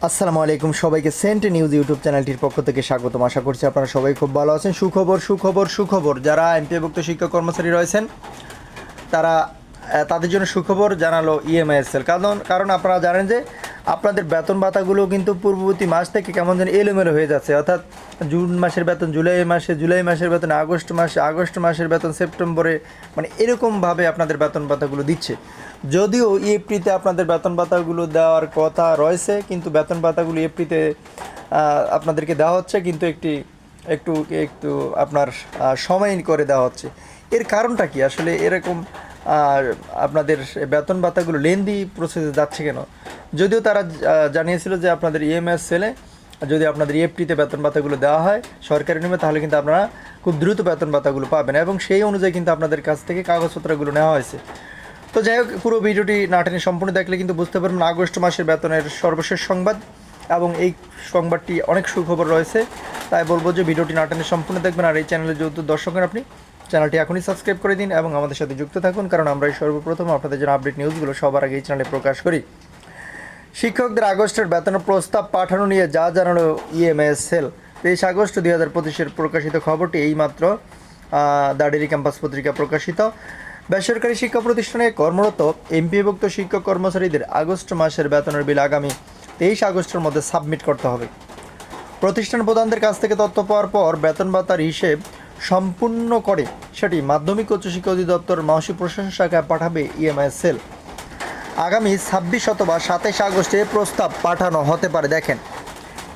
আসসালামু আলাইকুম সবাইকে সেন্ট নিউজ ইউটিউব চ্যানেলটির পক্ষ থেকে স্বাগতম। আশা করছি আপনারা সবাই খুব ভালো আছেন। সুখবর যারা এমপিওভুক্ত শিক্ষক কর্মচারী রয়েছেন তারা তাদের জন্য সুখবর জানালো ইএমআইএসএল। কারণ আপনারা জানেন যে আপনাদের বেতন ভাতাগুলো কিন্তু পূর্ববর্তী মাস থেকে কেমন যেন এলোমেলো হয়ে যাচ্ছে। অর্থাৎ জুন মাসের বেতন জুলাই মাসের বেতন আগস্ট মাসের বেতন সেপ্টেম্বরে, মানে এরকমভাবে আপনাদের বেতন ভাতাগুলো দিচ্ছে। যদিও এপ্রিতে আপনাদের বেতন ভাতাগুলো দেওয়ার কথা রয়েছে, কিন্তু বেতন ভাতাগুলো এপ্রিতে আপনাদেরকে দেওয়া হচ্ছে, কিন্তু একটু একটু আপনার সময় করে দেওয়া হচ্ছে। এর কারণটা কি আসলে এরকম আপনাদের বেতন ভাতাগুলো লেন্দি প্রসেসে যাচ্ছে কেন? যদিও তারা জানিয়েছিল যে আপনাদের ইএমআইএস সেলে যদি আপনাদের এফটিতে বেতন ভাতাগুলো দেওয়া হয় সরকারি নিয়মে, তাহলে কিন্তু আপনারা খুব দ্রুত বেতন ভাতাগুলো পাবেন, এবং সেই অনুযায়ী কিন্তু আপনাদের কাছ থেকে কাগজপত্রগুলো নেওয়া হয়েছে। তো যাই হোক, পুরো ভিডিওটি নাটনে সম্পূর্ণ দেখলে কিন্তু বুঝতে পারবেন আগস্ট মাসের বেতনের সর্বশেষ সংবাদ, এবং এই সংবাদটি অনেক সুখবর রয়েছে। তাই বলবো যে ভিডিওটি নাটনে সম্পূর্ণ দেখবেন। আর এই চ্যানেলে যেহেতু দর্শকের আপনি চ্যানেলটি এখনই সাবস্ক্রাইব করে দিন এবং আমাদের সাথে যুক্ত থাকুন, কারণ আমরা সর্বপ্রথম আপনাদের জন্য আপডেট নিউজগুলো সবার আগে এই চ্যানেলে প্রকাশ করি। শিক্ষকদের আগস্টের বেতনের প্রস্তাব পাঠানো নিয়ে যা জানালো ইএমআইএসএল। 23 আগস্ট 2025 প্রকাশিত খবরটি এইমাত্র দ্য ডেইলি ক্যাম্পাস পত্রিকা প্রকাশিত। বেসরকারি শিক্ষা প্রতিষ্ঠানে কর্মরত এমপিওভুক্ত শিক্ষক কর্মচারীদের আগস্ট মাসের বেতনের বিল আগামী 23 আগস্টের মধ্যে সাবমিট করতে হবে। প্রতিষ্ঠান প্রধানদের কাছ থেকে তথ্য পাওয়ার পর বেতন ভাতার হিসেব সম্পূর্ণ করে সেটি মাধ্যমিক উচ্চশিক্ষা অধিদপ্তর মাওসী প্রশাসন শাখায় পাঠাবে ইএমআইএসএল। আগামী 26 অথবা 27 আগস্টে প্রস্তাব পাঠানো হতে পারে। দেখেন,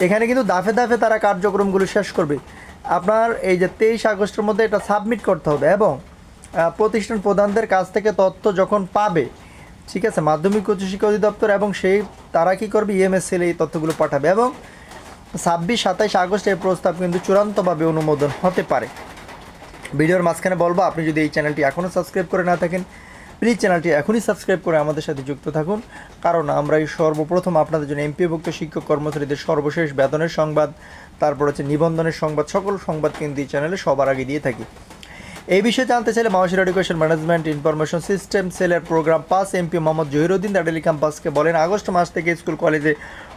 এখানে কিন্তু দাফে দাফে তারা কার্যক্রমগুলো শেষ করবে। আপনার এই যে 23 আগস্টের মধ্যে এটা সাবমিট করতে হবে, এবং প্রতিষ্ঠান প্রধানদের কাছ থেকে তথ্য যখন পাবে, ঠিক আছে, মাধ্যমিক উচ্চশিক্ষা অধিদপ্তর, এবং সেই তারা কী করবে, ইএমআইএসএল এই তথ্যগুলো পাঠাবে, এবং 26-27 আগস্ট এই প্রস্তাব কিন্তু চূড়ান্তভাবে অনুমোদন হতে পারে। ভিডিওর মাঝখানে বলবো, আপনি যদি এই চ্যানেলটি এখনও সাবস্ক্রাইব করে না থাকেন, প্লিজ চ্যানেলটি এখনই সাবস্ক্রাইব করে আমাদের সাথে যুক্ত থাকুন, কারণ আমরা এই সর্বপ্রথম আপনাদের জন্য এমপিওভুক্ত শিক্ষক কর্মচারীদের সর্বশেষ বেতনের সংবাদ, তারপর হচ্ছে নিবন্ধনের সংবাদ, সকল সংবাদ কিন্তু এই চ্যানেলে সবার আগে দিয়ে থাকি। এই বিষয়ে জানতে চাইলে মাওসির এডুকেশন ম্যানেজমেন্ট ইনফরমেশন সিস্টেম সেলের programme 5 MP Mohammad Jahiruddin the daily ক্যাম্পাসকে বলেন, আগস্ট মাস থেকে স্কুল কলেজে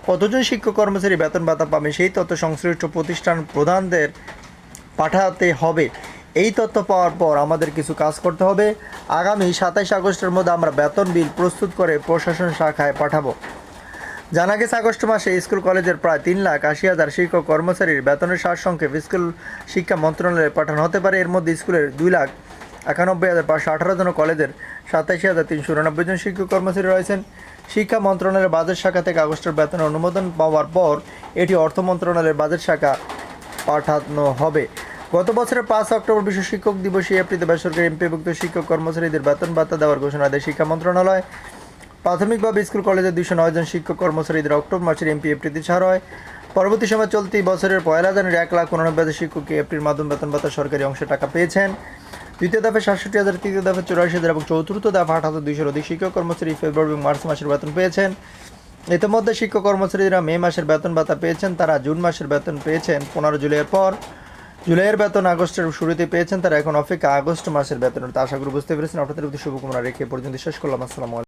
কতজন শিক্ষক কর্মচারী বেতন ভাতা পাবে সেই তথ্য সংশ্লিষ্ট প্রতিষ্ঠান প্রধানদের পাঠাতে হবে। এই তথ্য পাওয়ার পর আমাদের কিছু কাজ করতে হবে। আগামী 27 আগস্টের মধ্যে আমরা বেতন বিল প্রস্তুত করে প্রশাসন শাখায় পাঠাবো। জানা গেছে আগস্ট মাসে স্কুল কলেজের প্রায় 3,80,000 শিক্ষক কর্মচারীর বেতনের সারসংক্ষেপ স্কুল শিক্ষা মন্ত্রণালয়ে পাঠানো হতে পারে। এর মধ্যে স্কুলের 2,91,518 জন, কলেজের 87,389 জন শিক্ষক কর্মচারী রয়েছেন। শিক্ষা মন্ত্রণালয়ের বাজেট শাখা থেকে আগস্টের বেতনের অনুমোদন পাওয়ার পর এটি অর্থ মন্ত্রণালয়ের বাজেট শাখা পাঠানো হবে। গত বছরের 5 অক্টোবর বিশ্ব শিক্ষক দিবসে এপ্রিলে বেসরকারি এমপিওভুক্ত শিক্ষক কর্মচারীদের বেতন ভাতা দেওয়ার ঘোষণা দেয় শিক্ষা মন্ত্রণালয়। প্রাথমিকভাবে স্কুল কলেজের 209 জন শিক্ষক কর্মচারীদের অক্টোবর মাসের এপ্রিতে ছাড় হয়। পরবর্তী সময় চলতি বছরের 1 জানুয়ারি 1,89,000 শিক্ষককে এপ্রিল মাধ্যম বেতন ভাতা সরকারি অংশে টাকা পেয়েছেন। দ্বিতীয় দফে 67,000, তৃতীয় দফে 84,000 এবং চতুর্থ দফে 8,200 অধিক শিক্ষক কর্মচারী ফেব্রুয়ারি এবং মার্চ মাসের বেতন পেয়েছেন। ইতিমধ্যে শিক্ষক কর্মচারীরা মে মাসের বেতন ভাতা পেয়েছেন। তারা জুন মাসের বেতন পেয়েছেন 15 জুলাইয়ের পর। জুলাইয়ের বেতন আগস্টের শুরুতে পেয়েছেন, তারা এখন অপেক্ষা আগস্ট মাসের বেতনের। তা আশা করি বুঝতে পেরেছেন। আপনাদের প্রতি শুভকামনা রেখে পর্যন্ত শেষ করলাম। আসসালামু আলাইকুম।